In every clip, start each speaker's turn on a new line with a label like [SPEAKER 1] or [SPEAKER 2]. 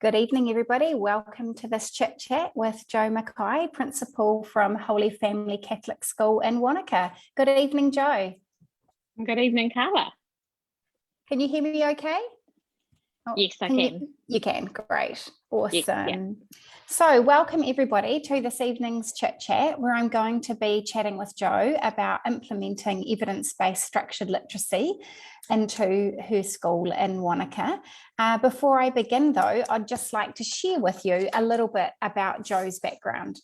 [SPEAKER 1] Good evening, everybody. Welcome to this Chit Chat with Jo McKay, Principal from Holy Family Catholic School in Wanaka. Good evening, Jo.
[SPEAKER 2] Good evening, Carla.
[SPEAKER 1] Can you hear me okay?
[SPEAKER 2] Yes, I can.
[SPEAKER 1] You can, great, awesome.
[SPEAKER 2] Yes, yeah.
[SPEAKER 1] So welcome everybody to this evening's Chit Chat, where I'm going to be chatting with Jo about implementing evidence-based structured literacy into her school in Wanaka. Before I begin though, I'd just like to share with you a little bit about Jo's background.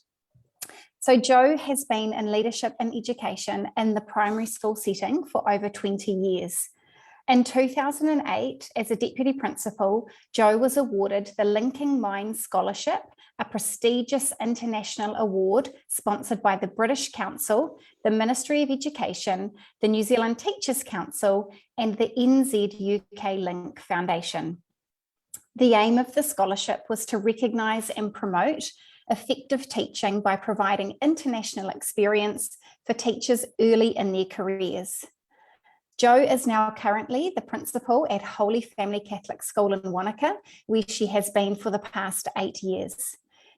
[SPEAKER 1] So Jo has been in leadership and education in the primary school setting for over 20 years. In 2008, as a deputy principal, Jo was awarded the Linking Minds Scholarship, a prestigious international award sponsored by the British Council, the Ministry of Education, the New Zealand Teachers Council, and the NZ UK Link Foundation. The aim of the scholarship was to recognise and promote effective teaching by providing international experience for teachers early in their careers. Jo is now currently the principal at Holy Family Catholic School in Wanaka, where she has been for the past 8 years.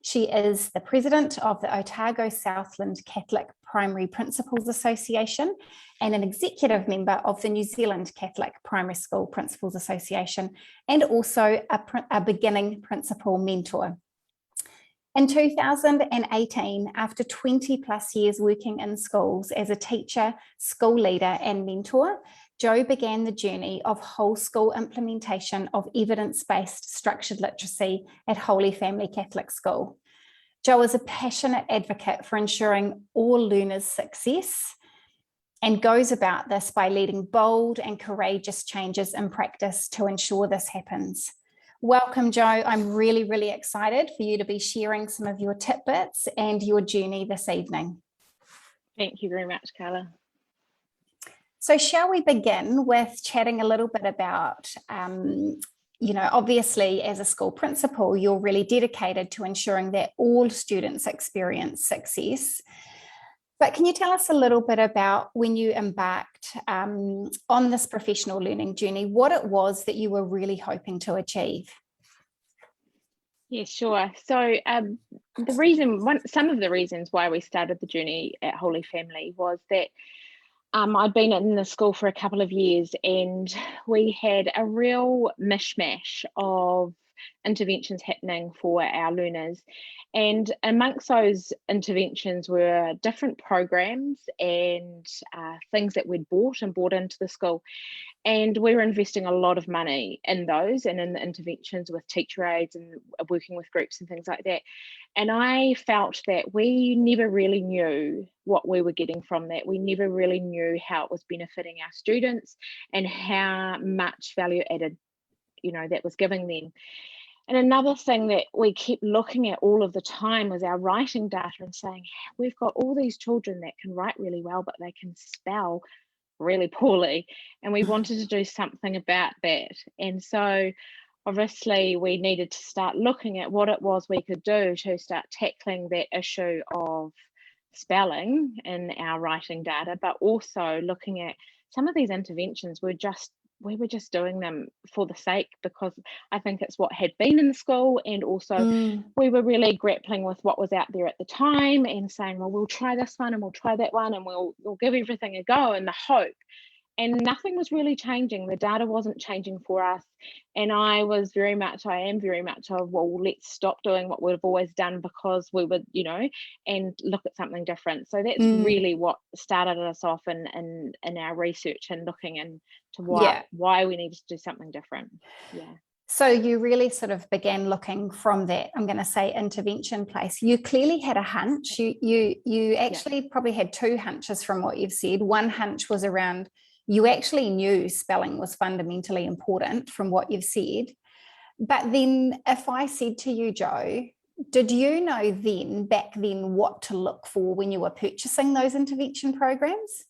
[SPEAKER 1] She is the president of the Otago Southland Catholic Primary Principals Association and an executive member of the New Zealand Catholic Primary School Principals Association, and also a beginning principal mentor. In 2018, after 20 plus years working in schools as a teacher, school leader and mentor, Jo began the journey of whole school implementation of evidence-based structured literacy at Holy Family Catholic School. Jo is a passionate advocate for ensuring all learners' success and goes about this by leading bold and courageous changes in practice to ensure this happens. Welcome, Jo. I'm really, really excited for you to be sharing some of your tidbits and your journey this evening.
[SPEAKER 2] Thank you very much, Carla.
[SPEAKER 1] So shall we begin with chatting a little bit about, obviously as a school principal, you're really dedicated to ensuring that all students experience success. But can you tell us a little bit about when you embarked on this professional learning journey, what it was that you were really hoping to achieve?
[SPEAKER 2] Yeah, sure. So some of the reasons why we started the journey at Holy Family was that I'd been in the school for a couple of years and we had a real mishmash of interventions happening for our learners, and amongst those interventions were different programs and things that we'd bought into the school, and we were investing a lot of money in those and in the interventions with teacher aides and working with groups and things like that. And I felt that we never really knew what we were getting from that. We never really knew how it was benefiting our students and how much value added that was giving them. And another thing that we kept looking at all of the time was our writing data and saying, we've got all these children that can write really well, but they can spell really poorly. And we wanted to do something about that. And so obviously we needed to start looking at what it was we could do to start tackling that issue of spelling in our writing data, but also looking at some of these interventions we were just doing them for the sake, because I think it's what had been in the school, and also we were really grappling with what was out there at the time and saying, well, we'll try this one and we'll try that one and we'll give everything a go in the hope. And nothing was really changing. The data wasn't changing for us. And I am very much of, well, let's stop doing what we've always done because we would, and look at something different. So that's really what started us off in our research and looking into why we needed to do something different. Yeah.
[SPEAKER 1] So you really sort of began looking from that, I'm going to say, intervention place. You clearly had a hunch. You actually probably had two hunches from what you've said. One hunch was around, you actually knew spelling was fundamentally important from what you've said. But then if I said to you, Jo, did you know back then what to look for when you were purchasing those intervention programs?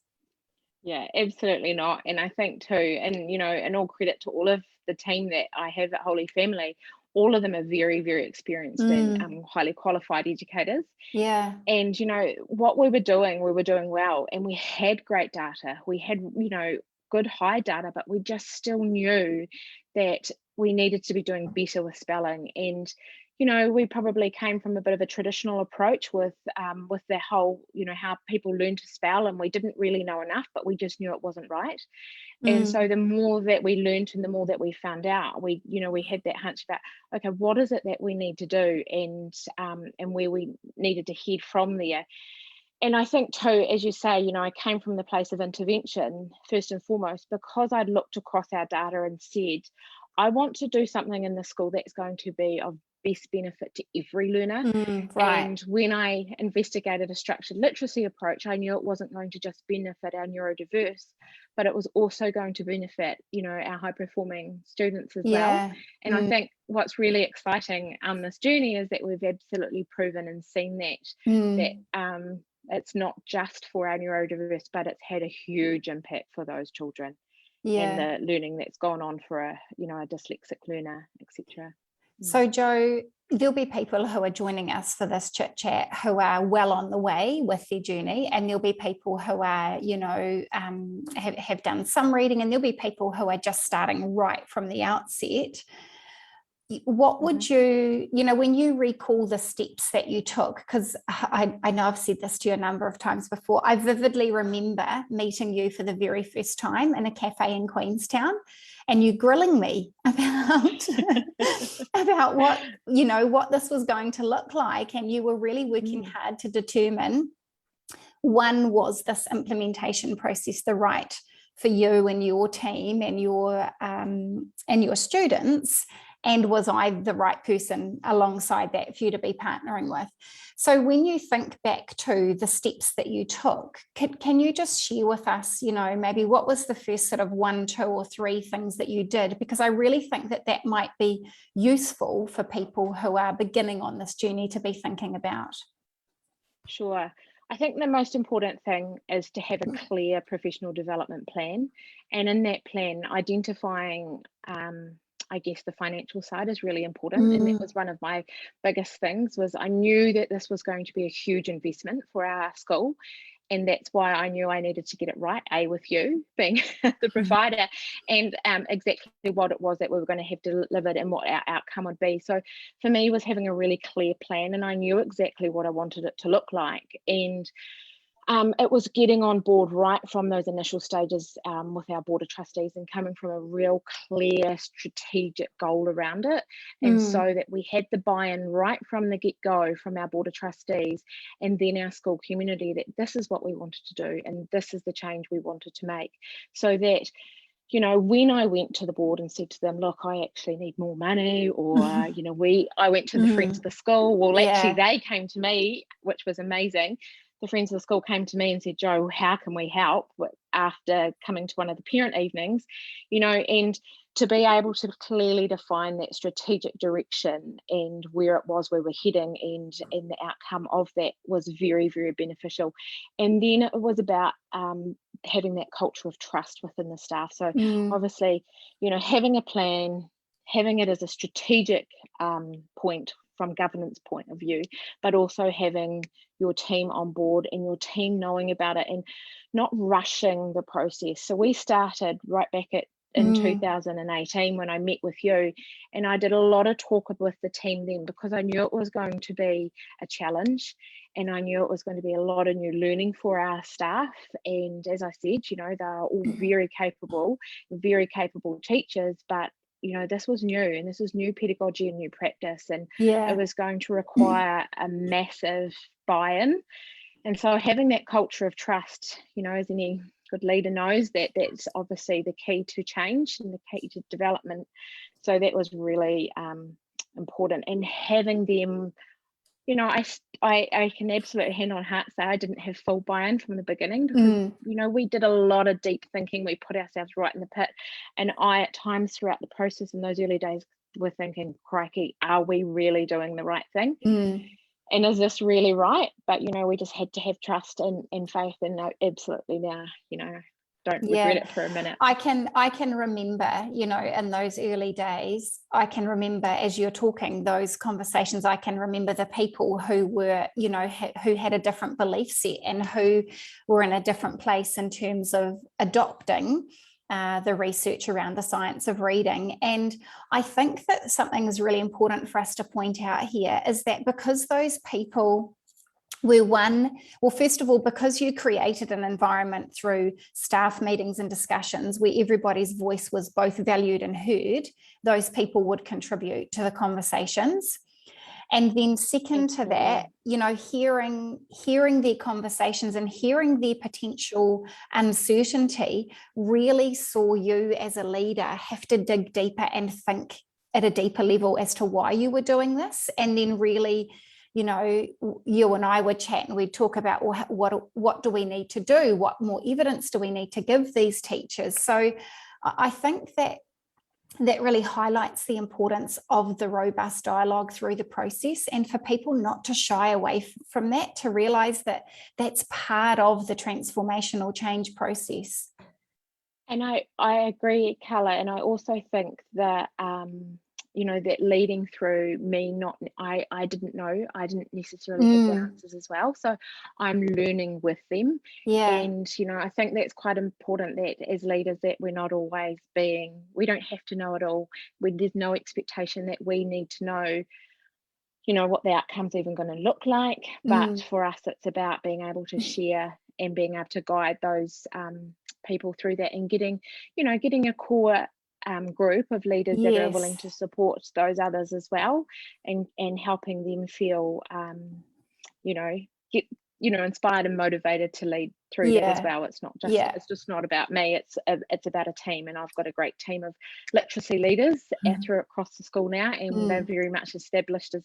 [SPEAKER 2] Yeah, absolutely not. And I think too, and and all credit to all of the team that I have at Holy Family, all of them are very, very experienced and highly qualified educators.
[SPEAKER 1] Yeah.
[SPEAKER 2] And, what we were doing well, and we had great data. We had, good high data, but we just still knew that we needed to be doing better with spelling. And we probably came from a bit of a traditional approach with the whole, how people learn to spell, and we didn't really know enough, but we just knew it wasn't right. And so the more that we learned and the more that we found out, we had that hunch about, okay, what is it that we need to do, and where we needed to head from there. And I think too, as you say, I came from the place of intervention first and foremost, because I'd looked across our data and said, I want to do something in the school that's going to be of best benefit to every learner.
[SPEAKER 1] Right.
[SPEAKER 2] And when I investigated a structured literacy approach, I knew it wasn't going to just benefit our neurodiverse, but it was also going to benefit, our high performing students as well. And I think what's really exciting on this journey is that we've absolutely proven and seen that it's not just for our neurodiverse, but it's had a huge impact for those children and the learning that's gone on for a dyslexic learner, etc.
[SPEAKER 1] So Jo, there'll be people who are joining us for this chit chat who are well on the way with their journey, and there'll be people who are, have done some reading, and there'll be people who are just starting right from the outset. What would you, when you recall the steps that you took, because I know I've said this to you a number of times before, I vividly remember meeting you for the very first time in a cafe in Queenstown, and you grilling me about about what this was going to look like, and you were really working hard to determine, one, was this implementation process the right for you and your team and your students, and was I the right person alongside that for you to be partnering with? So when you think back to the steps that you took, can you just share with us, maybe what was the first sort of 1, 2, or 3 things that you did? Because I really think that might be useful for people who are beginning on this journey to be thinking about.
[SPEAKER 2] Sure. I think the most important thing is to have a clear professional development plan, and in that plan, identifying I guess the financial side is really important. And that was one of my biggest things, was I knew that this was going to be a huge investment for our school. And that's why I knew I needed to get it right, with you being the provider, and exactly what it was that we were going to have delivered and what our outcome would be. So for me, it was having a really clear plan, and I knew exactly what I wanted it to look like. And it was getting on board right from those initial stages with our board of trustees, and coming from a real clear strategic goal around it. And so that we had the buy-in right from the get-go from our board of trustees and then our school community, that this is what we wanted to do and this is the change we wanted to make. So that, when I went to the board and said to them, look, I actually need more money, or, I went to the friends of the school, well, actually they came to me, which was amazing. The friends of the school came to me and said, Jo, how can we help, after coming to one of the parent evenings, and to be able to clearly define that strategic direction and where it was we were heading, and the outcome of that was very, very beneficial. And then it was about having that culture of trust within the staff. So obviously, having a plan, having it as a strategic point from governance point of view, but also having your team on board and your team knowing about it and not rushing the process. So we started right back in 2018 when I met with you, and I did a lot of talk with the team then, because I knew it was going to be a challenge, and I knew it was going to be a lot of new learning for our staff. And as I said, they're all very capable teachers, but this was new, and this was new pedagogy and new practice, and it was going to require a massive buy-in. And so having that culture of trust, as any good leader knows, that's obviously the key to change and the key to development. So that was really important. And having them, I can absolutely hand on heart say I didn't have full buy-in from the beginning, because we did a lot of deep thinking. We put ourselves right in the pit, and I at times throughout the process in those early days were thinking, crikey, are we really doing the right thing? And is this really right? But we just had to have trust and faith, and absolutely now, don't regret it for a minute.
[SPEAKER 1] I can remember, in those early days, I can remember, as you're talking, those conversations, I can remember the people who were, who had a different belief set and who were in a different place in terms of adopting the research around the science of reading. And I think that something is really important for us to point out here is that because those people first of all, because you created an environment through staff meetings and discussions where everybody's voice was both valued and heard, those people would contribute to the conversations. And then second to that, hearing their conversations and hearing their potential uncertainty really saw you as a leader have to dig deeper and think at a deeper level as to why you were doing this. And then really, you and I would chat and we'd talk about, well, what do we need to do? What more evidence do we need to give these teachers? So I think that really highlights the importance of the robust dialogue through the process, and for people not to shy away from that, to realise that that's part of the transformational change process.
[SPEAKER 2] And I agree, Carla, and I also think that that leading through me I didn't know, I didn't necessarily have the answers as well, so I'm learning with them. And I think that's quite important, that as leaders that we're not always we don't have to know it all. There's no expectation that we need to know what the outcome's even going to look like, but for us it's about being able to share and being able to guide those people through that, and getting a core group of leaders that are willing to support those others as well, and helping them feel get inspired and motivated to lead through that as well. It's not just it's just not about me, it's about a team, and I've got a great team of literacy leaders through across the school now, and they're very much established as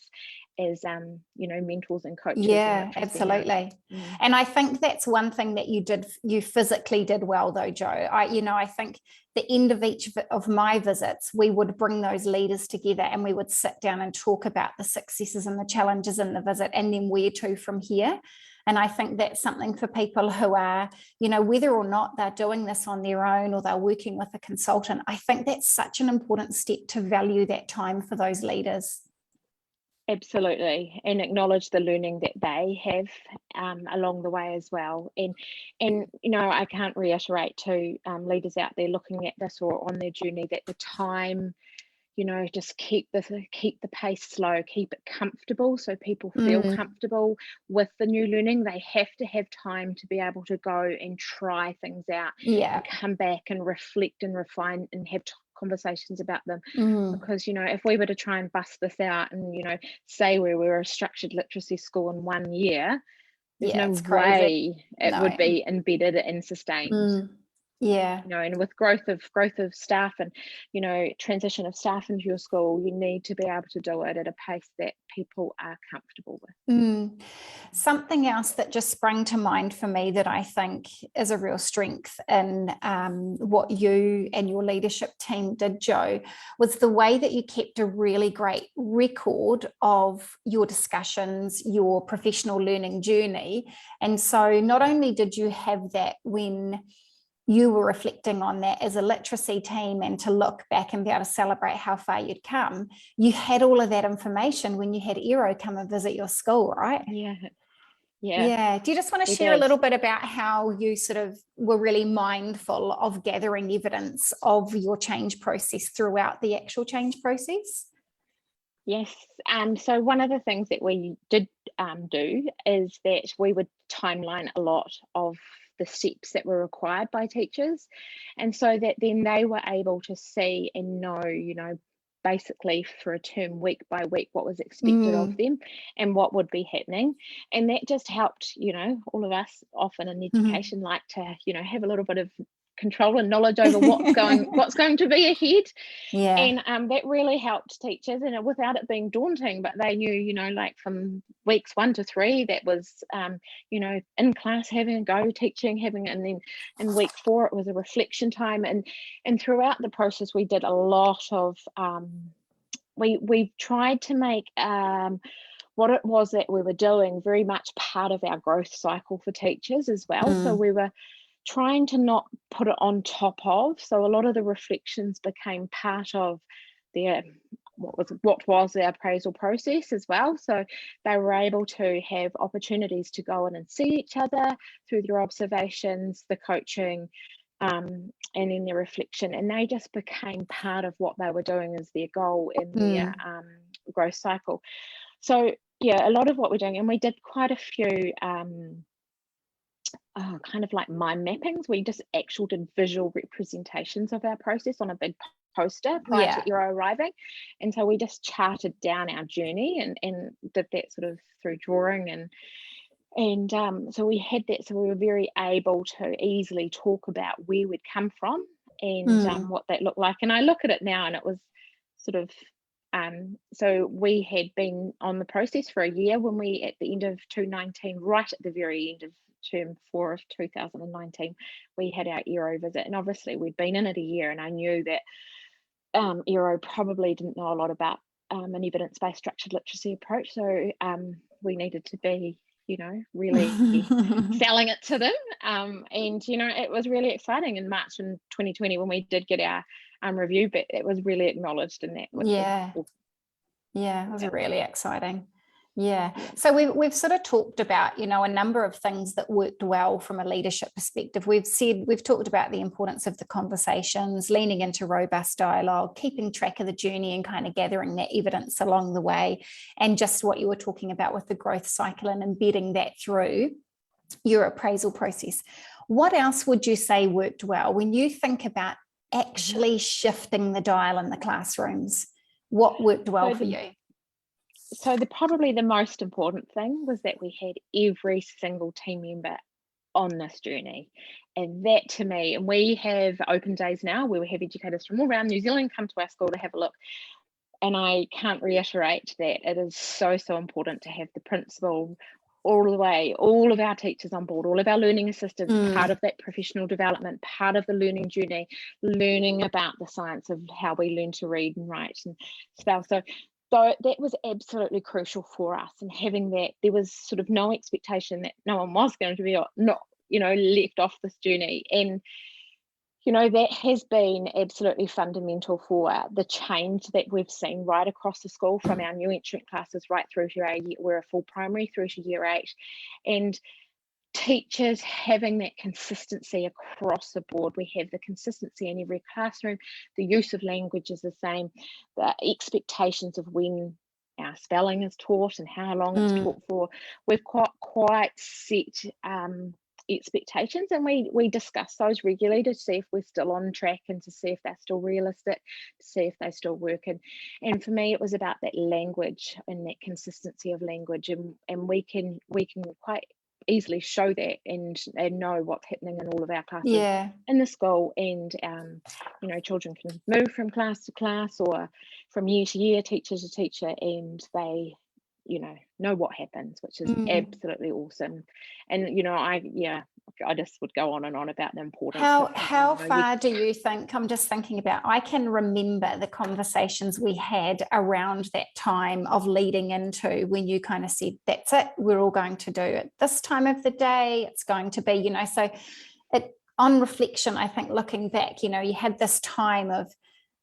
[SPEAKER 2] mentors and coaches.
[SPEAKER 1] Absolutely. And I think that's one thing that you physically did well though, Jo. I think the end of each of my visits, we would bring those leaders together and we would sit down and talk about the successes and the challenges in the visit, and then where to from here. And I think that's something for people who are, whether or not they're doing this on their own or they're working with a consultant, I think that's such an important step to value that time for those leaders.
[SPEAKER 2] Absolutely, and acknowledge the learning that they have along the way as well. And I can't reiterate to leaders out there looking at this or on their journey that the time, just keep the pace slow, keep it comfortable, so people feel comfortable with the new learning. They have to have time to be able to go and try things out, and come back and reflect and refine and have conversations about them. Because if we were to try and bust this out and say we were a structured literacy school in 1 year, there's no way it would be embedded and sustained. And with growth of staff and transition of staff into your school, you need to be able to do it at a pace that people are comfortable with.
[SPEAKER 1] Something else that just sprang to mind for me that I think is a real strength in what you and your leadership team did, Jo, was the way that you kept a really great record of your discussions, your professional learning journey. And so not only did you have that when you were reflecting on that as a literacy team and to look back and be able to celebrate how far you'd come, you had all of that information when you had Aero come and visit your school, right?
[SPEAKER 2] Yeah.
[SPEAKER 1] Do you just want to share a little bit about how you sort of were really mindful of gathering evidence of your change process throughout the actual change process?
[SPEAKER 2] Yes. So one of the things that we did do is that we would timeline a lot of the steps that were required by teachers, and so that then they were able to see and know, basically for a term, week by week, what was expected of them and what would be happening. And that just helped, all of us often in education like to, have a little bit of control and knowledge over what's going to be ahead. And that really helped teachers, and without it being daunting, but they knew, like from weeks 1 to 3, that was in class having a go, teaching, and then in week 4 it was a reflection time, and throughout the process we did a lot of we tried to make what it was that we were doing very much part of our growth cycle for teachers as well. So we were trying to not put it on top of. So a lot of the reflections became part of their what was the appraisal process as well. So they were able to have opportunities to go in and see each other through their observations, the coaching, and then their reflection, and they just became part of what they were doing as their goal in their growth cycle. So yeah, a lot of what we're doing, and we did quite a few kind of like mind mappings. We just actually did visual representations of our process on a big poster prior to Eero arriving, and so we just charted down our journey and did that sort of through drawing, and so we had that, so we were very able to easily talk about where we'd come from and what that looked like. And I look at it now, and it was sort of so we had been on the process for a year when we, at the end of 2019, right at the very end of term 4 of 2019, we had our Eero visit, and obviously we'd been in it a year, and I knew that Eero probably didn't know a lot about an evidence-based structured literacy approach, so we needed to be, really selling it to them, and it was really exciting in March in 2020 when we did get our review, but it was really acknowledged, and that was
[SPEAKER 1] it was really exciting. So we've sort of talked about, a number of things that worked well from a leadership perspective. We've talked about the importance of the conversations, leaning into robust dialogue, keeping track of the journey and kind of gathering that evidence along the way, and just what you were talking about with the growth cycle and embedding that through your appraisal process. What else would you say worked well when you think about actually shifting the dial in the classrooms? What worked well for you?
[SPEAKER 2] So probably the most important thing was that we had every single team member on this journey. And that, to me, and we have open days now where we have educators from all around New Zealand come to our school to have a look. And I can't reiterate that it is so, so important to have the principal all the way, all of our teachers on board, all of our learning assistants, part of that professional development, part of the learning journey, learning about the science of how we learn to read and write and spell. So that was absolutely crucial for us, and having that, there was sort of no expectation that no one was going to be not, left off this journey. And, that has been absolutely fundamental for the change that we've seen right across the school, from our new entrant classes right through to we're a full primary through to year 8. And teachers having that consistency across the board. We have the consistency in every classroom. The use of language is the same. The expectations of when our spelling is taught and how long it's taught for. We've got quite set expectations, and we discuss those regularly to see if we're still on track and to see if they're still realistic, to see if they still work. And for me, it was about that language and that consistency of language, and we can quite easily show that and know what's happening in all of our classes in the school. And children can move from class to class or from year to year, teacher to teacher, and they know what happens, which is absolutely awesome. And I just would go on and on about the importance.
[SPEAKER 1] How far do you think, I'm just thinking about, I can remember the conversations we had around that time of leading into when you kind of said, that's it, we're all going to do it this time of the day, it's going to be, so on reflection, I think looking back, you had this time of,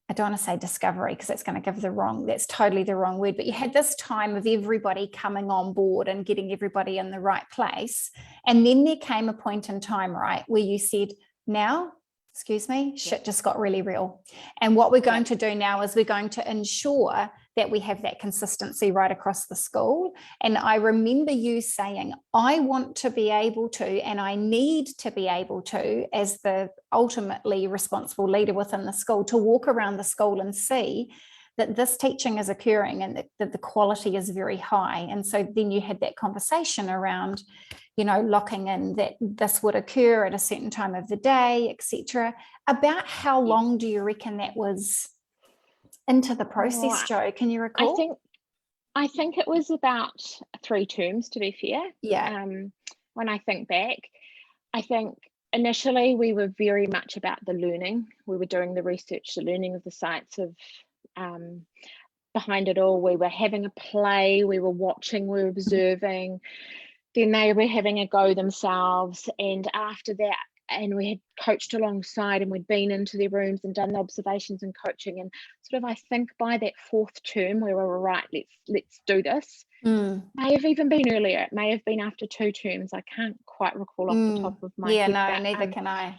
[SPEAKER 1] I don't want to say discovery because that's going to give that's totally the wrong word, but you had this time of everybody coming on board and getting everybody in the right place. And then there came a point in time, right, where you said, now, excuse me, shit just got really real. And what we're going to do now is we're going to ensure that we have that consistency right across the school. And I remember you saying, I want to be able to, and I need to be able to, as the ultimately responsible leader within the school, to walk around the school and see that this teaching is occurring and that the quality is very high. And so then you had that conversation around, locking in that this would occur at a certain time of the day, etc. About how long do you reckon that was into the process, Jo? Can you recall?
[SPEAKER 2] I think it was about 3 terms, to be fair. When I think back, I think initially we were very much about the learning. We were doing the research, the learning of the science of behind it all. We were having a play, we were watching, we were observing. Then they were having a go themselves, and after that, and we had coached alongside, and we'd been into their rooms and done the observations and coaching, and sort of I think by that 4th term we were right, let's do this. May have even been earlier, it may have been after 2 terms, I can't quite recall off the top of my head.
[SPEAKER 1] Neither can I.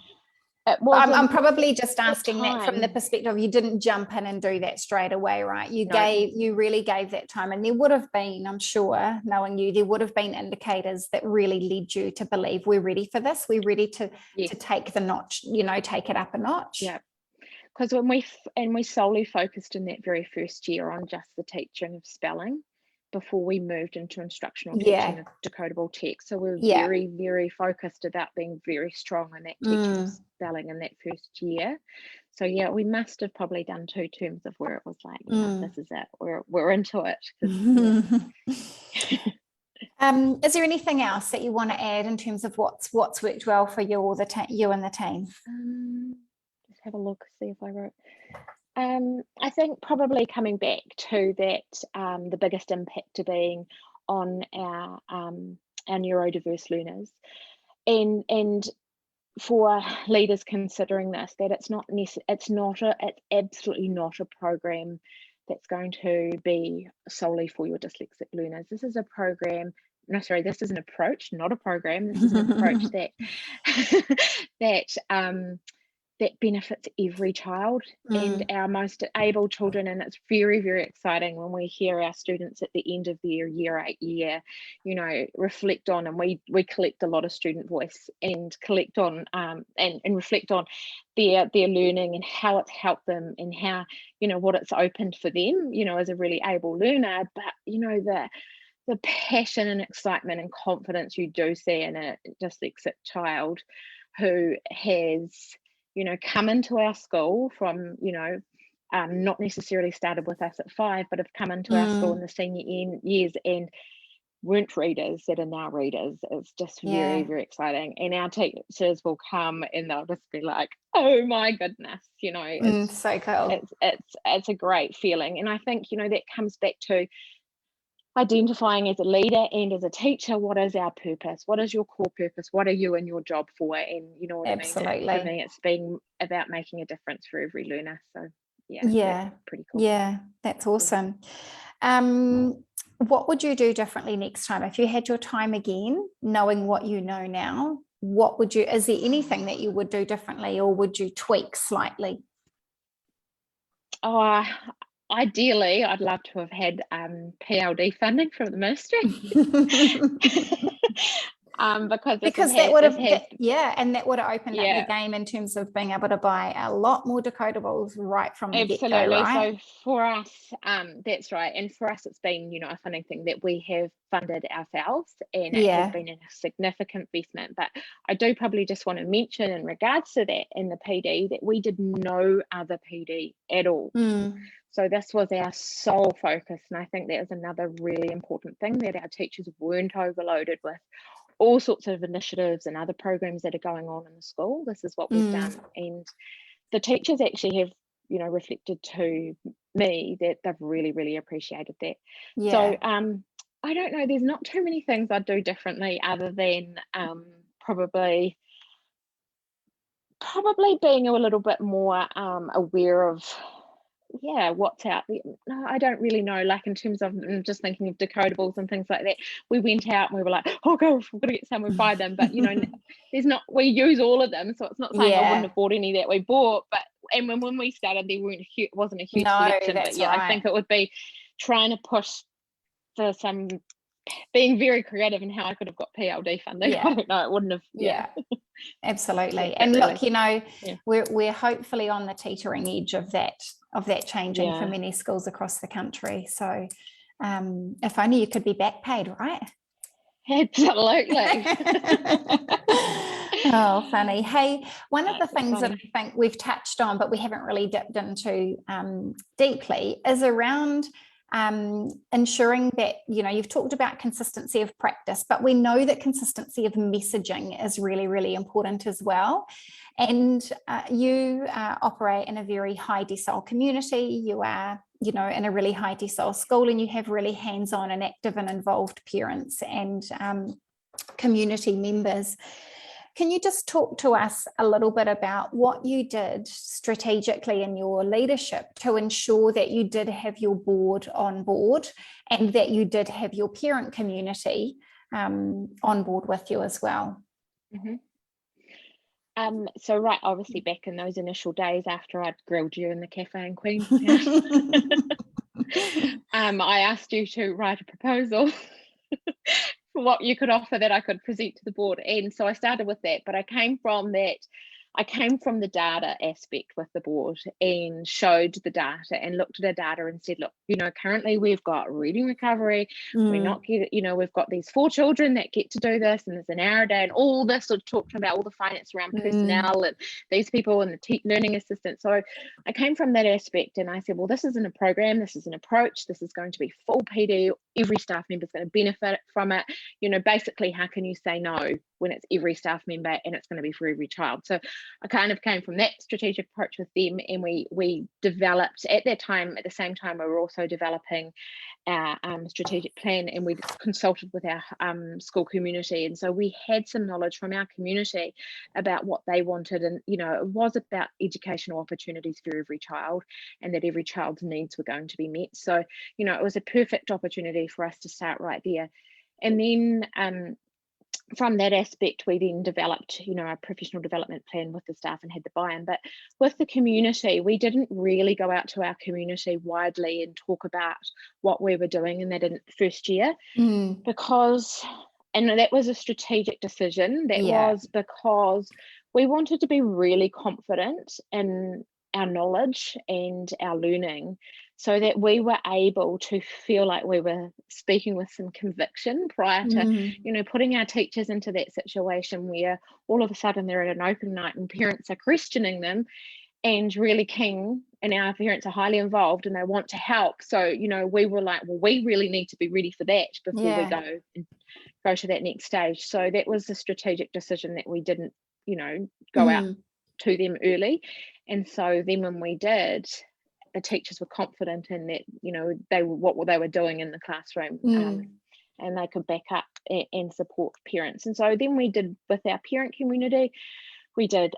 [SPEAKER 1] I'm probably just asking that from the
[SPEAKER 2] time.
[SPEAKER 1] perspective, you didn't jump in and do that straight away, right?
[SPEAKER 2] No.
[SPEAKER 1] You really gave that time, and there would have been, I'm sure, knowing you, there would have been indicators that really led you to believe we're ready for this. We're ready to take the notch, take it up a notch.
[SPEAKER 2] Yeah. Because when we solely focused in that very first year on just the teaching of spelling before we moved into instructional teaching of decodable text. So we're very, very focused about being very strong in that teaching of spelling in that first year. So yeah, we must have probably done 2 terms of where it was like, this is it. We're into it.
[SPEAKER 1] Is there anything else that you want to add in terms of what's worked well for you or you and the team?
[SPEAKER 2] Just have a look, see if I wrote. I think probably coming back to that, the biggest impact to being on our neurodiverse learners, and for leaders considering this, that it's absolutely not a program that's going to be solely for your dyslexic learners. This is a program. No, sorry, this is an approach, not a program. This is an approach that benefits every child and our most able children. And it's very, very exciting when we hear our students at the end of their year 8 year, reflect on, and we collect a lot of student voice and collect on and reflect on their learning and how it's helped them and how, what it's opened for them, as a really able learner. But, the passion and excitement and confidence you do see in a dyslexic child who has come into our school from, not necessarily started with us at 5, but have come into our school in the senior years and weren't readers that are now readers. It's just very, very exciting. And our teachers will come and they'll just be like, oh my goodness, it's
[SPEAKER 1] so cool.
[SPEAKER 2] It's a great feeling. And I think, that comes back to identifying as a leader and as a teacher, what is our purpose? What is your core purpose? What are you in your job for? And you know what
[SPEAKER 1] Absolutely.
[SPEAKER 2] I mean? For me, it's been about making a difference for every learner. So that's pretty cool.
[SPEAKER 1] Yeah, that's awesome. What would you do differently next time? If you had your time again, knowing what you know now, is there anything that you would do differently, or would you tweak slightly?
[SPEAKER 2] Ideally, I'd love to have had PLD funding from the ministry. because
[SPEAKER 1] that would have and that would have opened up the game in terms of being able to buy a lot more decodables right from the get-go, right?
[SPEAKER 2] So for us, that's right, and for us it's been a funding thing that we have funded ourselves, and it has been a significant investment. But I do probably just want to mention in regards to that in the PD that we did no other PD at all. So this was our sole focus, and I think that is another really important thing, that our teachers weren't overloaded with all sorts of initiatives and other programs that are going on in the school. This is what we've done, and the teachers actually have reflected to me that they've really, really appreciated that. So I don't know, there's not too many things I'd do differently other than probably being a little bit more aware of what's out there. No, I don't really know, like in terms of, I'm just thinking of decodables and things like that. We went out and we were like, oh gosh, we've got to get some, we buy them, but there's not, we use all of them, so it's not saying I wouldn't have bought any that we bought, but and when we started there wasn't a huge selection, but I think it would be trying to push for some, being very creative in how I could have got PLD funding. I don't know, it wouldn't have.
[SPEAKER 1] Absolutely. And look, we're hopefully on the teetering edge of that changing for many schools across the country. So if only you could be back paid, right?
[SPEAKER 2] Absolutely.
[SPEAKER 1] Oh, funny. Hey, one of the things that I think we've touched on, but we haven't really dipped into deeply, is around ensuring that, you've talked about consistency of practice, but we know that consistency of messaging is really, really important as well. And you operate in a very high decile community. You are, in a really high decile school, and you have really hands-on and active and involved parents and community members. Can you just talk to us a little bit about what you did strategically in your leadership to ensure that you did have your board on board and that you did have your parent community on board with you as well?
[SPEAKER 2] So right, obviously back in those initial days after I'd grilled you in the cafe in Queenstown, I asked you to write a proposal for what you could offer that I could present to the board. And so I started with that, but I came from the data aspect with the board and showed the data and looked at the data and said, look, currently we've got reading recovery, we're not getting, we've got these 4 children that get to do this, and there's an hour a day, and all this sort of talking about all the finance around personnel and these people and the learning assistants. So I came from that aspect and I said, well, this isn't a program, this is an approach, this is going to be full PD, every staff member is going to benefit from it. Basically, how can you say no when it's every staff member and it's going to be for every child? So I kind of came from that strategic approach with them, and we developed at that time. At the same time, we were also developing our strategic plan, and we consulted with our school community, and so we had some knowledge from our community about what they wanted, and it was about educational opportunities for every child, and that every child's needs were going to be met. So it was a perfect opportunity for us to start right there. And then from that aspect, we then developed, a professional development plan with the staff and had the buy-in. But with the community, we didn't really go out to our community widely and talk about what we were doing in that first year, because, and that was a strategic decision. That was because we wanted to be really confident in our knowledge and our learning, so that we were able to feel like we were speaking with some conviction prior to, putting our teachers into that situation where all of a sudden they're at an open night and parents are questioning them and really keen, and our parents are highly involved and they want to help. So, we were like, well, we really need to be ready for that before we go to that next stage. So that was the strategic decision, that we didn't, go out to them early. And so then when we did, the teachers were confident in that, what they were doing in the classroom, and they could back up and support parents. And so then we did, with our parent community, we did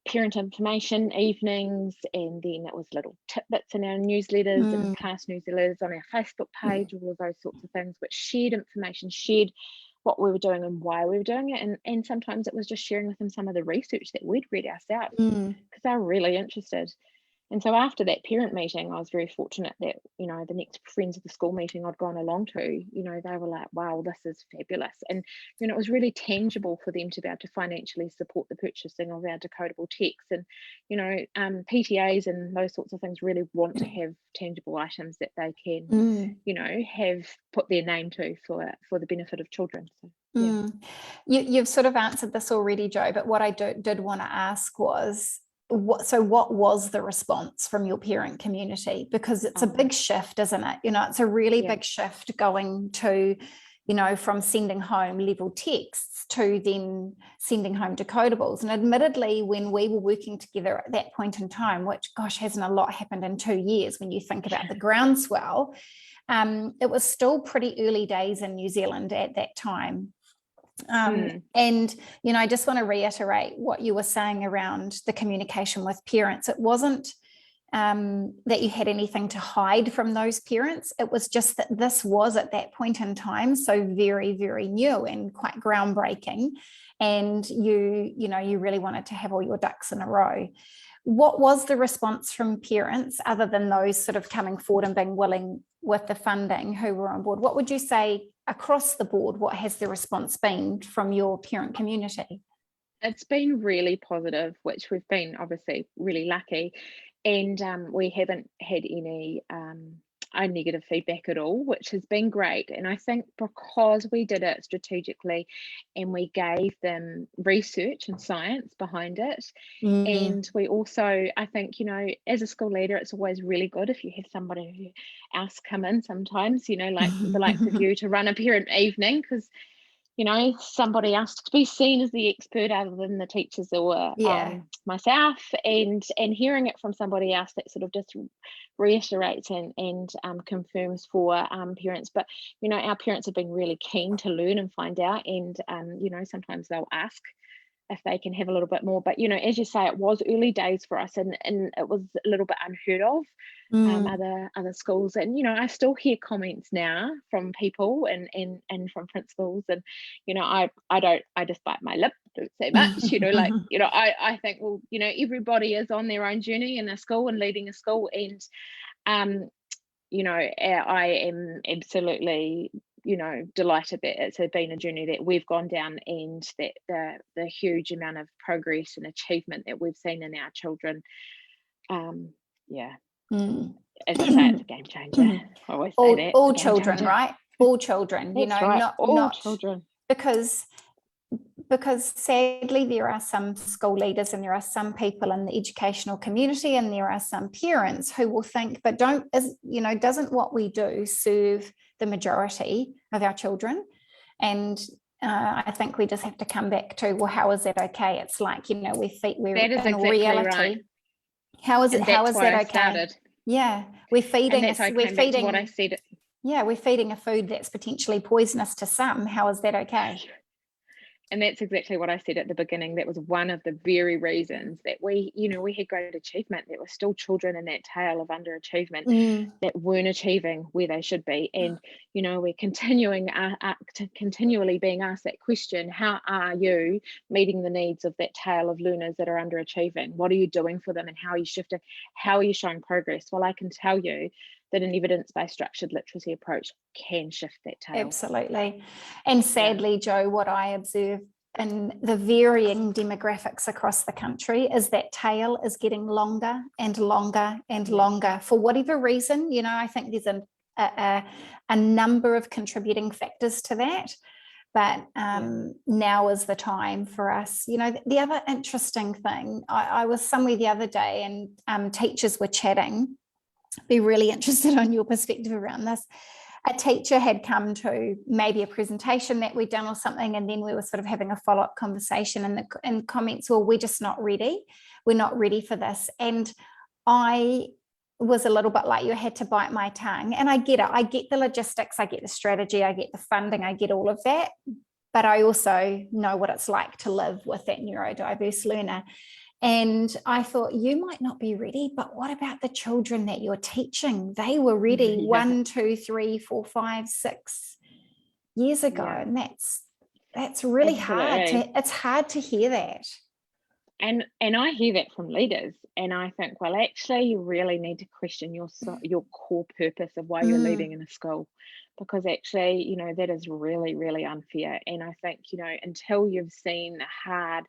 [SPEAKER 2] parent information evenings, and then it was little tidbits in our newsletters and class newsletters on our Facebook page, all of those sorts of things, which shared information, shared what we were doing and why we were doing it. And sometimes it was just sharing with them some of the research that we'd read ourselves, because they were really interested. And so after that parent meeting, I was very fortunate that, the next Friends of the School meeting I'd gone along to, they were like, wow, this is fabulous. And, it was really tangible for them to be able to financially support the purchasing of our decodable texts. And, PTAs and those sorts of things really want to have tangible items that they can, have put their name to for the benefit of children. So,
[SPEAKER 1] You've sort of answered this already, Jo, but what I did want to ask was, what was the response from your parent community? Because it's a big shift, isn't it? It's a really big shift going to, from sending home level texts to then sending home decodables. And admittedly, when we were working together at that point in time, which, gosh, hasn't a lot happened in 2 years when you think about the groundswell, it was still pretty early days in New Zealand at that time. And, I just want to reiterate what you were saying around the communication with parents. It wasn't that you had anything to hide from those parents. It was just that this was at that point in time so very, very new and quite groundbreaking. And you really wanted to have all your ducks in a row. What was the response from parents, other than those sort of coming forward and being willing with the funding, who were on board? What would you say across the board, what has the response been from your parent community?
[SPEAKER 2] It's been really positive, which we've been obviously really lucky. And we haven't had any negative feedback at all, which has been great. And I think because we did it strategically and we gave them research and science behind it, and we also, I think, as a school leader, it's always really good if you have somebody else come in sometimes, like the likes of you, to run a parent evening, because somebody else to be seen as the expert other than the teachers or myself, and hearing it from somebody else, that sort of just reiterates and confirms for parents. But our parents have been really keen to learn and find out, and sometimes they'll ask if they can have a little bit more. But as you say, it was early days for us, and it was a little bit unheard of. Other schools, and I still hear comments now from people and from principals, and I just bite my lip, don't say much. I think, well, everybody is on their own journey in a school and leading a school, and I am absolutely delighted that it's been a journey that we've gone down, and that the huge amount of progress and achievement that we've seen in our children, as I say, it's a game changer. I always say that.
[SPEAKER 1] All children, right? All children,
[SPEAKER 2] That's right.
[SPEAKER 1] not
[SPEAKER 2] children.
[SPEAKER 1] Because sadly there are some school leaders and there are some people in the educational community and there are some parents who will think, but doesn't what we do serve the majority of our children? And I think we just have to come back to, well, how is that okay? It's like, we're in
[SPEAKER 2] exactly
[SPEAKER 1] reality.
[SPEAKER 2] Right.
[SPEAKER 1] How is that okay?
[SPEAKER 2] Started.
[SPEAKER 1] Yeah, we're feeding
[SPEAKER 2] what I said.
[SPEAKER 1] Yeah, we're feeding a food that's potentially poisonous to some. How is that okay?
[SPEAKER 2] And that's exactly what I said at the beginning. That was one of the very reasons that we had great achievement. There were still children in that tail of underachievement that weren't achieving where they should be. And, we're continually being asked that question: how are you meeting the needs of that tail of learners that are underachieving? What are you doing for them, and how are you shifting? How are you showing progress? Well, I can tell you that an evidence-based structured literacy approach can shift that tail.
[SPEAKER 1] Absolutely. And sadly, Jo, what I observe in the varying demographics across the country is that tail is getting longer and longer and longer for whatever reason. I think there's a number of contributing factors to that. But now is the time for us. The other interesting thing, I was somewhere the other day and teachers were chatting. Be really interested on your perspective around this. A teacher had come to maybe a presentation that we'd done or something, and then we were sort of having a follow-up conversation, and the comments were, we're just not ready. We're not ready for this. And I was a little bit like you, had to bite my tongue. And I get it. I get the logistics, I get the strategy, I get the funding, I get all of that. But I also know what it's like to live with that neurodiverse learner. And I thought, you might not be ready, but what about the children that you're teaching? They were ready 1, 2, 3, 4, 5, 6 years ago. And that's really hard. It's hard to hear that.
[SPEAKER 2] And I hear that from leaders, and I think, well, actually, you really need to question your core purpose of why you're leading in a school, because actually, that is really, really unfair. And I think, until you've seen the hard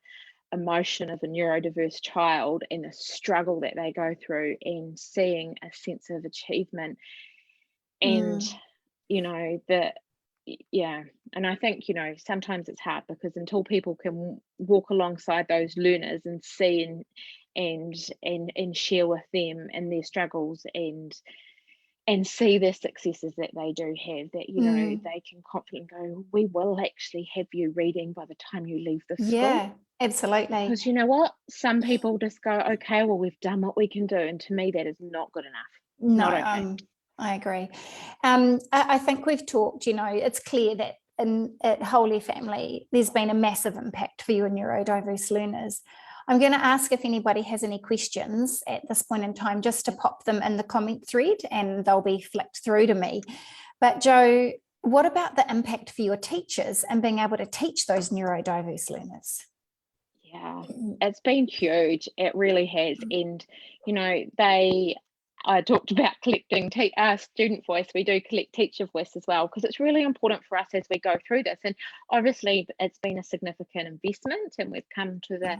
[SPEAKER 2] emotion of a neurodiverse child and the struggle that they go through, and seeing a sense of achievement, and and I think sometimes it's hard, because until people can walk alongside those learners and see and share with them and their struggles and see the successes that they do have, that they can confidently go, we will actually have you reading by the time you leave the school.
[SPEAKER 1] Absolutely.
[SPEAKER 2] Because you know what? Some people just go, okay, well, we've done what we can do. And to me, that is not good enough.
[SPEAKER 1] No,
[SPEAKER 2] not okay.
[SPEAKER 1] I agree. I think we've talked, it's clear that at Holy Family, there's been a massive impact for your neurodiverse learners. I'm going to ask if anybody has any questions at this point in time, just to pop them in the comment thread, and they'll be flicked through to me. But Jo, what about the impact for your teachers and being able to teach those neurodiverse learners?
[SPEAKER 2] Yeah, it's been huge. It really has. And, I talked about collecting student voice. We do collect teacher voice as well, because it's really important for us as we go through this. And obviously, it's been a significant investment, and we've come to the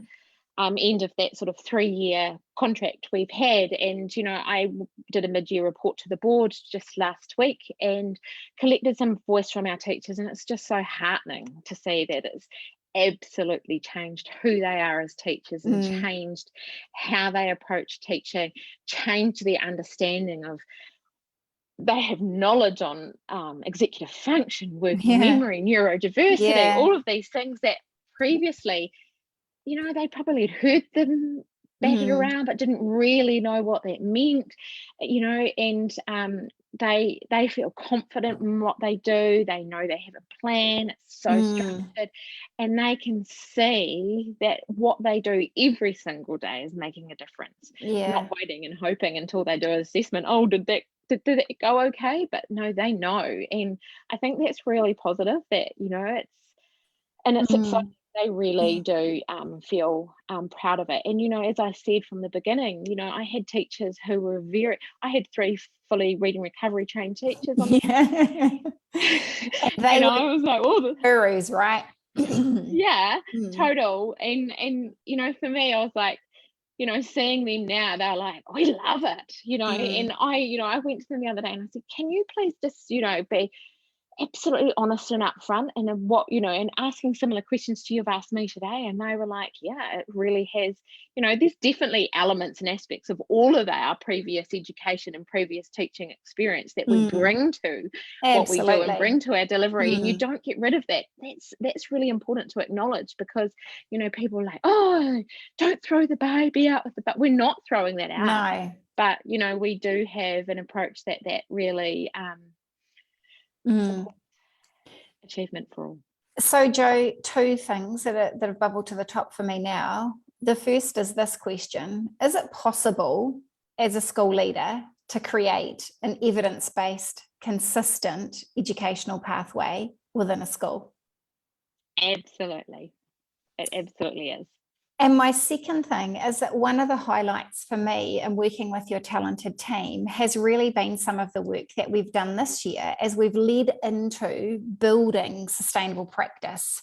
[SPEAKER 2] end of that sort of 3-year contract we've had. And, I did a mid-year report to the board just last week and collected some voice from our teachers. And it's just so heartening to see that it's absolutely changed who they are as teachers, and changed how they approach teaching, changed their understanding of, they have knowledge on executive function, working memory, neurodiversity, all of these things that previously, they probably had heard them batted around but didn't really know what that meant, and they feel confident in what they do. They know they have a plan. It's so structured, and they can see that what they do every single day is making a difference. Not waiting and hoping until they do an assessment. Oh, did it go okay? But no, they know, and I think that's really positive. That it's exciting. They really do feel proud of it. And, as I said from the beginning, I had teachers who were I had 3 fully reading recovery trained teachers on
[SPEAKER 1] and
[SPEAKER 2] and I was like, oh,
[SPEAKER 1] gurus, right?
[SPEAKER 2] Total. And, for me, I was like, seeing them now, they're like, we love it, and I went to them the other day and I said, can you please just, be absolutely honest and upfront, and and asking similar questions to you've asked me today. And they were like, yeah, it really has, there's definitely elements and aspects of all of our previous education and previous teaching experience that we bring to what we do and bring to our delivery, and you don't get rid of that. That's really important to acknowledge, because people are like, oh, don't throw the baby out with the but we're not throwing that out. No. But we do have an approach that really achievement for all.
[SPEAKER 1] So, Jo, 2 things that have bubbled to the top for me now. The first is this question: is it possible as a school leader to create an evidence-based, consistent educational pathway within a school?
[SPEAKER 2] Absolutely. It absolutely is.
[SPEAKER 1] And my second thing is that one of the highlights for me in working with your talented team has really been some of the work that we've done this year as we've led into building sustainable practice.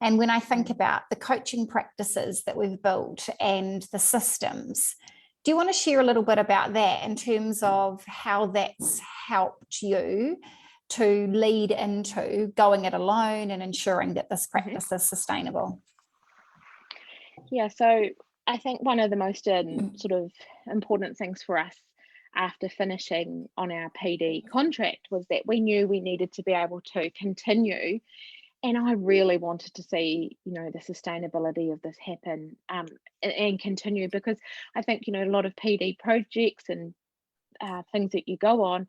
[SPEAKER 1] And when I think about the coaching practices that we've built and the systems, do you want to share a little bit about that in terms of how that's helped you to lead into going it alone and ensuring that this practice is sustainable?
[SPEAKER 2] Yeah, so I think one of the most sort of important things for us after finishing on our PD contract was that we knew we needed to be able to continue, and I really wanted to see, the sustainability of this happen and continue, because I think, a lot of PD projects and things that you go on,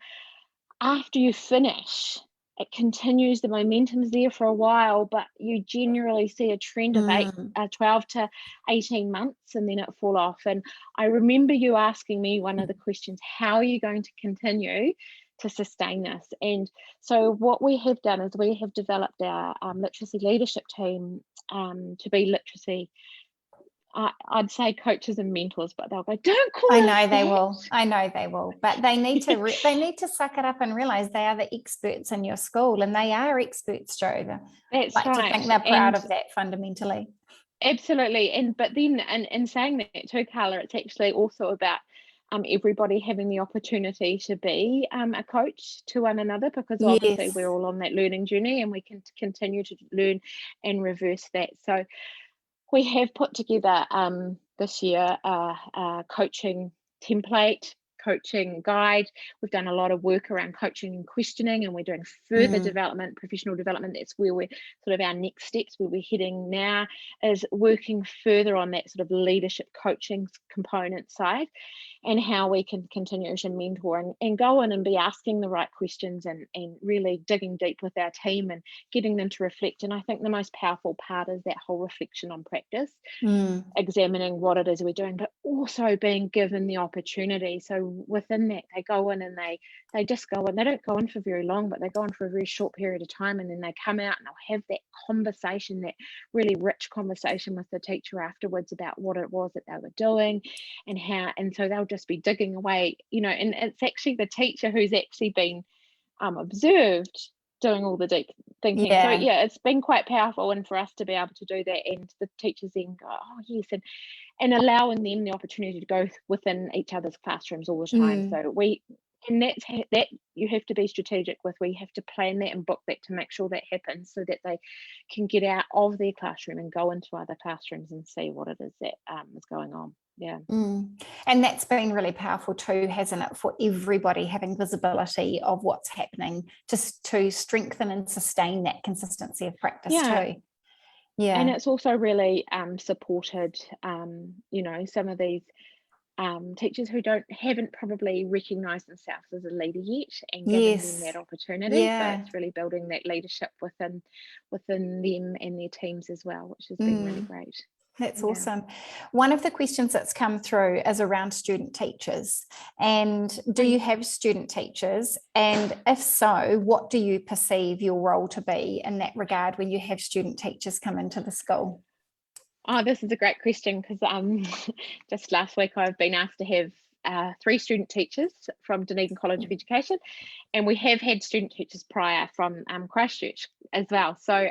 [SPEAKER 2] after you finish, it continues, the momentum's there for a while, but you generally see a trend of 12 to 18 months, and then it fall off. And I remember you asking me one of the questions, how are you going to continue to sustain this? And so what we have done is we have developed our literacy leadership team to be literacy, I'd say coaches and mentors, but they'll go, don't call
[SPEAKER 1] I know they will. I know they will, but they need to suck it up and realize they are the experts in your school, and they are experts, Jo.
[SPEAKER 2] That's
[SPEAKER 1] right. To think they're proud of that fundamentally.
[SPEAKER 2] Absolutely. But then in saying that too, Carla, it's actually also about everybody having the opportunity to be a coach to one another, because obviously we're all on that learning journey, and we can continue to learn and reverse that. So we have put together this year a coaching template, coaching guide. We've done a lot of work around coaching and questioning, and we're doing further development, professional development. That's where we're sort of our next steps, where we're heading now, is working further on that sort of leadership coaching component side, and how we can continue to mentor and go in and be asking the right questions and really digging deep with our team and getting them to reflect. And I think the most powerful part is that whole reflection on practice, examining what it is we're doing, but also being given the opportunity. So within that, they go in and they just go in. They don't go in for very long, but they go in for a very short period of time, and then they come out and they'll have that conversation, that really rich conversation with the teacher afterwards about what it was that they were doing and how. And so they'll just be digging away, and it's actually the teacher who's actually been observed doing all the deep thinking. So it's been quite powerful, and for us to be able to do that, and the teachers then go, oh yes, and allowing them the opportunity to go within each other's classrooms all the time. So that's that you have to be strategic with. We have to plan that and book that to make sure that happens, so that they can get out of their classroom and go into other classrooms and see what it is that is going on.
[SPEAKER 1] And that's been really powerful too, hasn't it, for everybody having visibility of what's happening, just to strengthen and sustain that consistency of practice too.
[SPEAKER 2] And
[SPEAKER 1] Yeah.
[SPEAKER 2] it's also really supported, some of these teachers who haven't probably recognised themselves as a leader yet, and giving them
[SPEAKER 1] Yes.
[SPEAKER 2] that opportunity. So
[SPEAKER 1] Yeah.
[SPEAKER 2] it's really building that leadership within them and their teams as well, which has been really great.
[SPEAKER 1] That's
[SPEAKER 2] Yeah.
[SPEAKER 1] awesome. One of the questions that's come through is around student teachers. And do you have student teachers? And if so, what do you perceive your role to be in that regard when you have student teachers come into the school?
[SPEAKER 2] Oh, this is a great question, because just last week I've been asked to have 3 student teachers from Dunedin College of Education, and we have had student teachers prior from Christchurch as well. So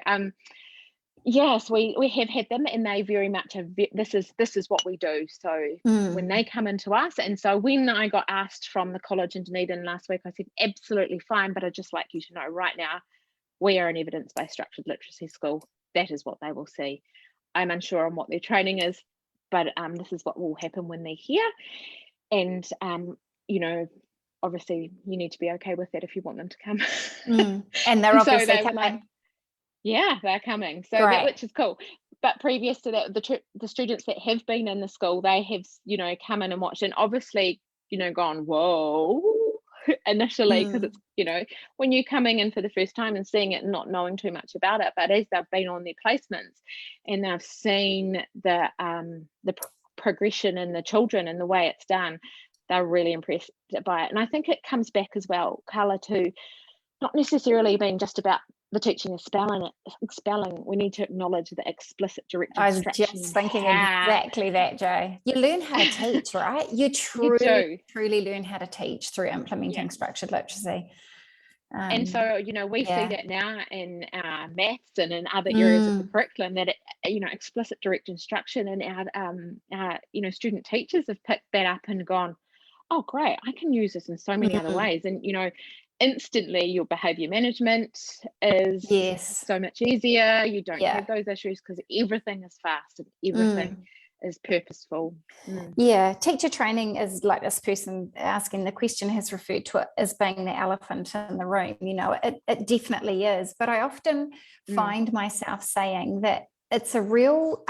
[SPEAKER 2] yes, we have had them, and they very much have. This is what we do. So when they come into us, and so when I got asked from the college in Dunedin last week, I said absolutely fine, but I'd just like you to know right now, we are an evidence-based structured literacy school. That is what they will see. I'm unsure on what their training is, but this is what will happen when they're here. And obviously you need to be okay with that if you want them to come.
[SPEAKER 1] And they're
[SPEAKER 2] And so
[SPEAKER 1] obviously
[SPEAKER 2] they were
[SPEAKER 1] coming.
[SPEAKER 2] yeah, they're coming. So
[SPEAKER 1] Great.
[SPEAKER 2] that, which is cool. But previous to that, the students that have been in the school, they have, come in and watched, and obviously, gone, whoa, initially, because it's, when you're coming in for the first time and seeing it and not knowing too much about it. But as they've been on their placements and they've seen the progression in the children and the way it's done, they're really impressed by it. And I think it comes back as well, Carla, to not necessarily being just about the teaching of spelling. We need to acknowledge the explicit direct
[SPEAKER 1] I was
[SPEAKER 2] instruction.
[SPEAKER 1] just thinking exactly that, Jo. You learn how to teach, right? You truly learn how to teach through implementing structured literacy.
[SPEAKER 2] And so, we see that now in maths and in other areas of the curriculum, that explicit direct instruction, and our student teachers have picked that up and gone, oh great, I can use this in so many other ways. And instantly your behavior management is so much easier. You don't have those issues because everything is fast and everything is purposeful.
[SPEAKER 1] Yeah, teacher training is, like this person asking the question has referred to it as being the elephant in the room. It definitely is, but I often find myself saying that it's a real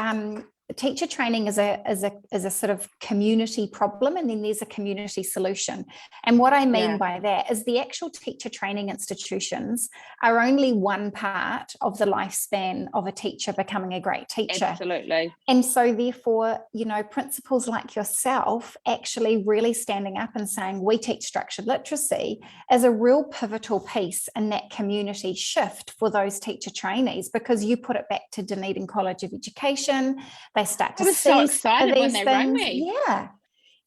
[SPEAKER 1] teacher training is a sort of community problem, and then there's a community solution. And what I mean by that is the actual teacher training institutions are only one part of the lifespan of a teacher becoming a great teacher.
[SPEAKER 2] Absolutely.
[SPEAKER 1] And so therefore, principals like yourself actually really standing up and saying we teach structured literacy is a real pivotal piece in that community shift for those teacher trainees, because you put it back to Dunedin College of Education. They start to see
[SPEAKER 2] so excited when they rang me.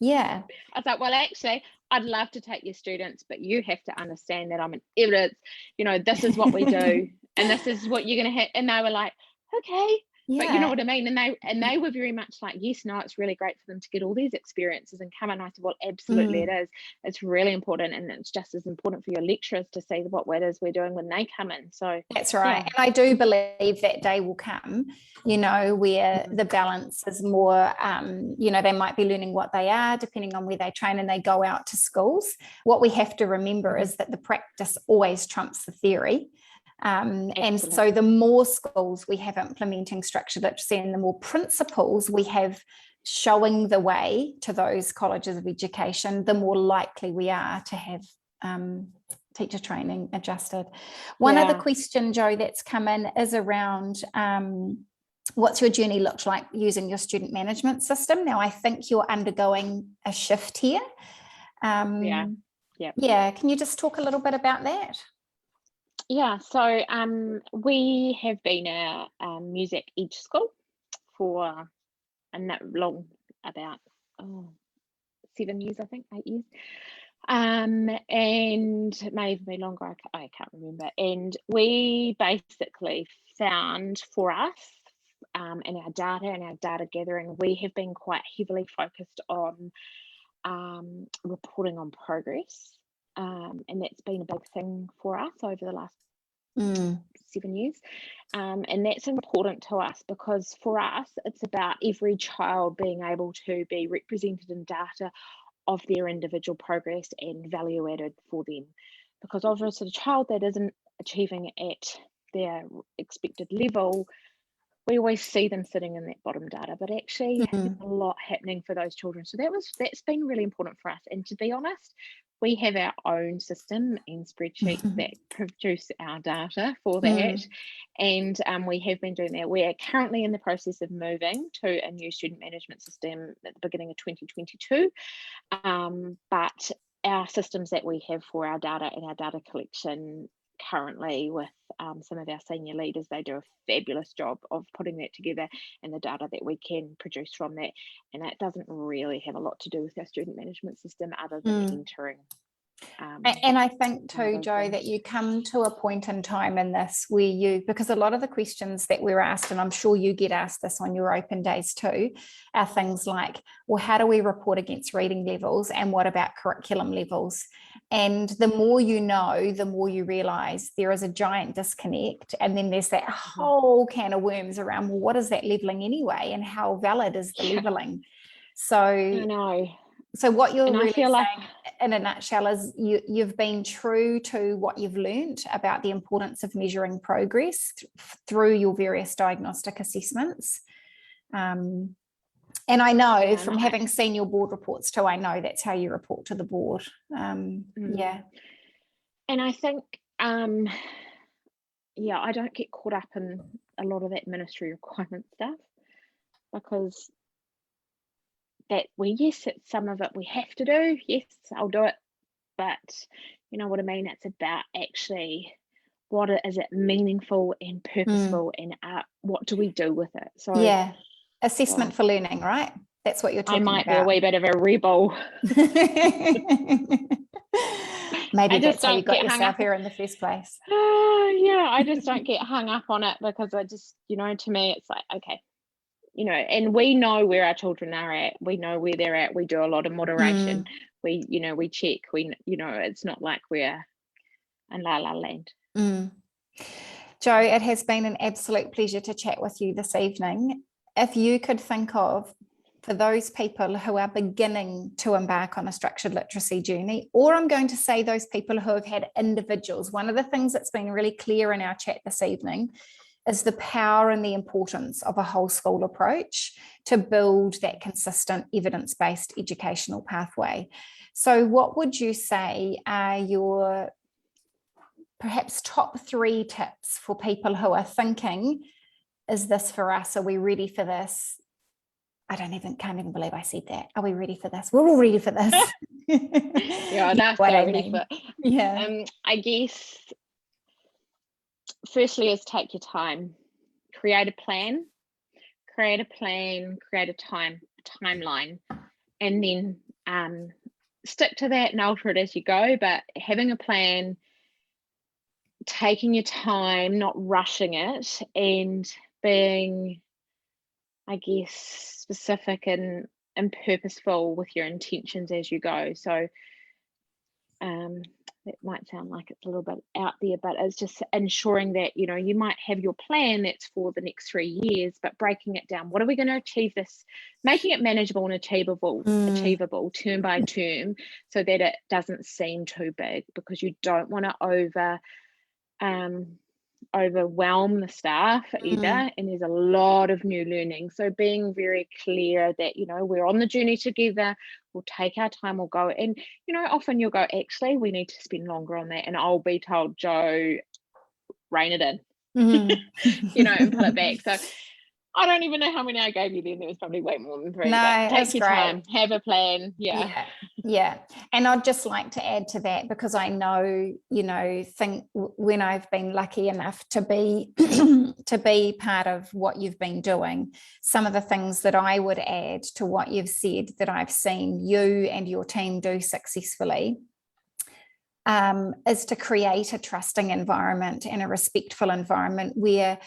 [SPEAKER 1] Yeah.
[SPEAKER 2] I was like, well, actually, I'd love to take your students, but you have to understand that I'm an evidence, this is what we do, and this is what you're going to hit. And they were like, okay. But you know what I mean? And they were very much like, yes, no, it's really great for them to get all these experiences and come. And I said, well, absolutely it is. It's really important. And it's just as important for your lecturers to see what it is we're doing when they come in. So
[SPEAKER 1] that's right. And I do believe that day will come, where the balance is more, they might be learning what they are, depending on where they train and they go out to schools. What we have to remember is that the practice always trumps the theory. And so the more schools we have implementing structured literacy, and the more principals we have showing the way to those colleges of education, the more likely we are to have teacher training adjusted. One other question, Jo, that's come in is around what's your journey looked like using your student management system? Now, I think you're undergoing a shift here. Can you just talk a little bit about that?
[SPEAKER 2] Yeah, so we have been a music edge school for about 7 years, I think, 8 years. And it may even be longer, I can't remember. And we basically found for us, in our data and our data gathering, we have been quite heavily focused on reporting on progress. And that's been a big thing for us over the last 7 years. And that's important to us because for us, it's about every child being able to be represented in data of their individual progress and value added for them. Because obviously a child that isn't achieving at their expected level, we always see them sitting in that bottom data, but actually there's a lot happening for those children. So that's been really important for us. And to be honest, we have our own system and spreadsheets that produce our data for that. And we have been doing that. We are currently in the process of moving to a new student management system at the beginning of 2022. But our systems that we have for our data and our data collection currently with some of our senior leaders, they do a fabulous job of putting that together and the data that we can produce from that. And that doesn't really have a lot to do with our student management system other than entering.
[SPEAKER 1] And I think too, Jo, that you come to a point in time in this where because a lot of the questions that we're asked, and I'm sure you get asked this on your open days too, are things like, well, how do we report against reading levels, and what about curriculum levels? And the more you know, the more you realise there is a giant disconnect. And then there's that whole can of worms around, well, what is that levelling anyway? And how valid is the levelling? So
[SPEAKER 2] I know.
[SPEAKER 1] So what you're really saying
[SPEAKER 2] like,
[SPEAKER 1] in a nutshell is you've been true to what you've learned about the importance of measuring progress through your various diagnostic assessments. And I know from having seen your board reports too, I know that's how you report to the board. Yeah.
[SPEAKER 2] And I think, I don't get caught up in a lot of that ministry requirement stuff, because it's some of it we have to do. Yes, I'll do it. But you know what I mean? It's about actually is it meaningful and purposeful, and what do we do with it? So
[SPEAKER 1] yeah, assessment for learning, right? That's what you're talking about.
[SPEAKER 2] I might be a wee bit of a rebel.
[SPEAKER 1] Maybe that's how you got yourself here in the first place.
[SPEAKER 2] I just don't get hung up on it, because I just, to me, it's like, okay, and we know where our children are at. We know where they're at. We do a lot of moderation. We check. It's not like we're in la la land.
[SPEAKER 1] Jo, it has been an absolute pleasure to chat with you this evening. If you could think of, for those people who are beginning to embark on a structured literacy journey, or I'm going to say those people who have had individuals, one of the things that's been really clear in our chat this evening is the power and the importance of a whole school approach to build that consistent evidence-based educational pathway. So what would you say are your perhaps top 3 tips for people who are thinking, is this for us? Are we ready for this? Can't even believe I said that. Are we ready for this? We're all ready for this.
[SPEAKER 2] That's what I mean. I guess firstly is take your time, create a plan, create a timeline, and then stick to that and alter it as you go. But having a plan, taking your time, not rushing it, and being, I guess, specific and purposeful with your intentions as you go. So that might sound like it's a little bit out there, but it's just ensuring that, you might have your plan that's for the next 3 years, but breaking it down. What are we going to achieve this? Making it manageable and achievable term by term, so that it doesn't seem too big, because you don't want to overwhelm the staff either. And there's a lot of new learning. So being very clear that, we're on the journey together, we'll take our time, we'll go. And, often you'll go, actually, we need to spend longer on that. And I'll be told, Jo, rein it in, and pull it back. So I don't even know how many I gave you then. There was probably way more than 3.
[SPEAKER 1] No,
[SPEAKER 2] but take your time, have a plan.
[SPEAKER 1] Yeah. And I'd just like to add to that, because I know, think when I've been lucky enough to be to be part of what you've been doing, some of the things that I would add to what you've said that I've seen you and your team do successfully is to create a trusting environment and a respectful environment where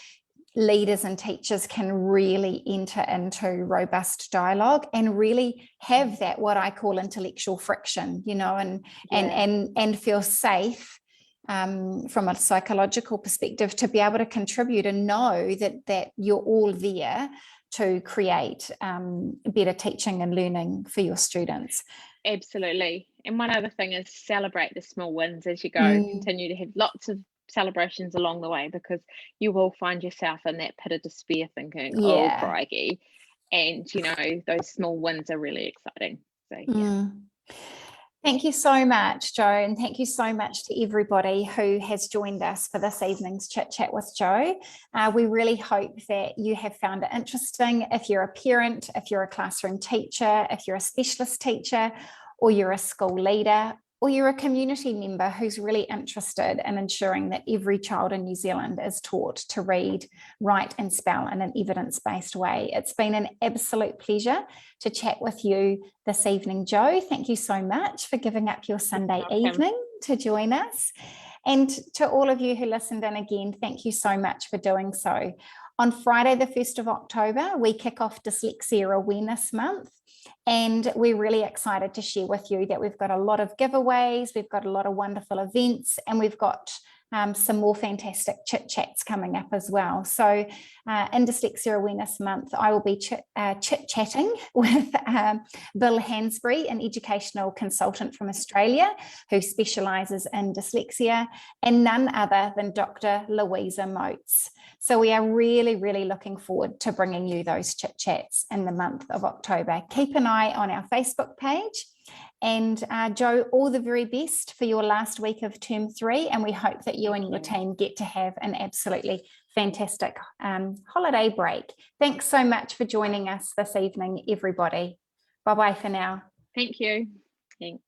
[SPEAKER 1] leaders and teachers can really enter into robust dialogue and really have that, what I call intellectual friction, and feel safe from a psychological perspective to be able to contribute and know that you're all there to create better teaching and learning for your students.
[SPEAKER 2] Absolutely. And one other thing is celebrate the small wins as you go. Continue to have lots of celebrations along the way, because you will find yourself in that pit of despair thinking, oh
[SPEAKER 1] Yeah.
[SPEAKER 2] crikey, and you know, those small wins are really exciting. So yeah.
[SPEAKER 1] Thank you so much, Jo, and thank you so much to everybody who has joined us for this evening's Chit Chat with Jo. We really hope that you have found it interesting. If you're a parent, if you're a classroom teacher, if you're a specialist teacher, or you're a school leader, or you're a community member who's really interested in ensuring that every child in New Zealand is taught to read, write and spell in an evidence-based way. It's been an absolute pleasure to chat with you this evening, Jo. Thank you so much for giving up your Sunday evening to join us. And to all of you who listened in again, thank you so much for doing so. On Friday, the 1st of October, we kick off Dyslexia Awareness Month. And we're really excited to share with you that we've got a lot of giveaways, we've got a lot of wonderful events, and we've got some more fantastic chit chats coming up as well. So in Dyslexia Awareness Month, I will be chit-chatting with Bill Hansbury, an educational consultant from Australia who specialises in dyslexia, and none other than Dr. Louisa Motes. So we are really, really looking forward to bringing you those chit chats in the month of October. Keep an eye on our Facebook page. And Jo, all the very best for your last week of term 3, and we hope that you and your team get to have an absolutely fantastic holiday break. Thanks so much for joining us this evening, everybody. Bye-bye for now.
[SPEAKER 2] Thank you. Thanks.